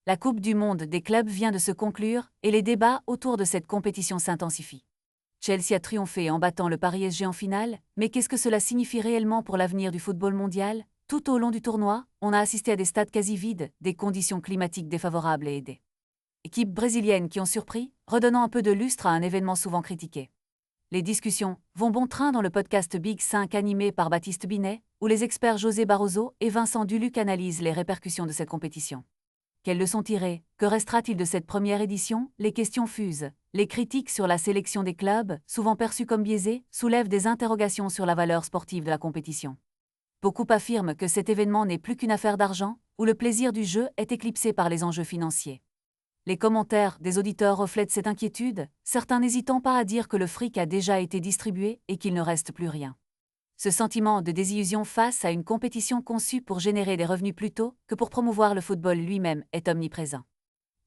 La Coupe du monde des clubs vient de se conclure et les débats autour de cette compétition s'intensifient. Chelsea a triomphé en battant le Paris SG en finale, mais qu'est-ce que cela signifie réellement pour l'avenir du football mondial? Tout au long du tournoi, on a assisté à des stades quasi vides, des conditions climatiques défavorables et des équipes brésiliennes qui ont surpris, redonnant un peu de lustre à un événement souvent critiqué. Les discussions vont bon train dans le podcast Big 5 animé par Baptiste Binet, où les experts José Barroso et Vincent Duluc analysent les répercussions de cette compétition. Quelles leçons tirer? Que restera-t-il de cette première édition? Les questions fusent. Les critiques sur la sélection des clubs, souvent perçues comme biaisées, soulèvent des interrogations sur la valeur sportive de la compétition. Beaucoup affirment que cet événement n'est plus qu'une affaire d'argent, où le plaisir du jeu est éclipsé par les enjeux financiers. Les commentaires des auditeurs reflètent cette inquiétude, certains n'hésitant pas à dire que le fric a déjà été distribué et qu'il ne reste plus rien. Ce sentiment de désillusion face à une compétition conçue pour générer des revenus plutôt que pour promouvoir le football lui-même est omniprésent.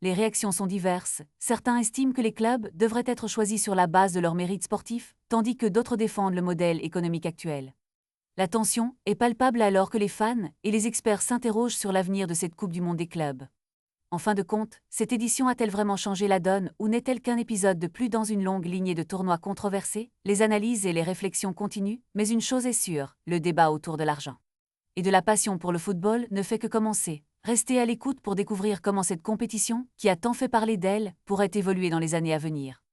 Les réactions sont diverses, certains estiment que les clubs devraient être choisis sur la base de leurs mérites sportifs, tandis que d'autres défendent le modèle économique actuel. La tension est palpable alors que les fans et les experts s'interrogent sur l'avenir de cette Coupe du monde des clubs. En fin de compte, cette édition a-t-elle vraiment changé la donne ou n'est-elle qu'un épisode de plus dans une longue lignée de tournois controversés? Les analyses et les réflexions continuent, mais une chose est sûre, le débat autour de l'argent et de la passion pour le football ne fait que commencer. Restez à l'écoute pour découvrir comment cette compétition, qui a tant fait parler d'elle, pourrait évoluer dans les années à venir.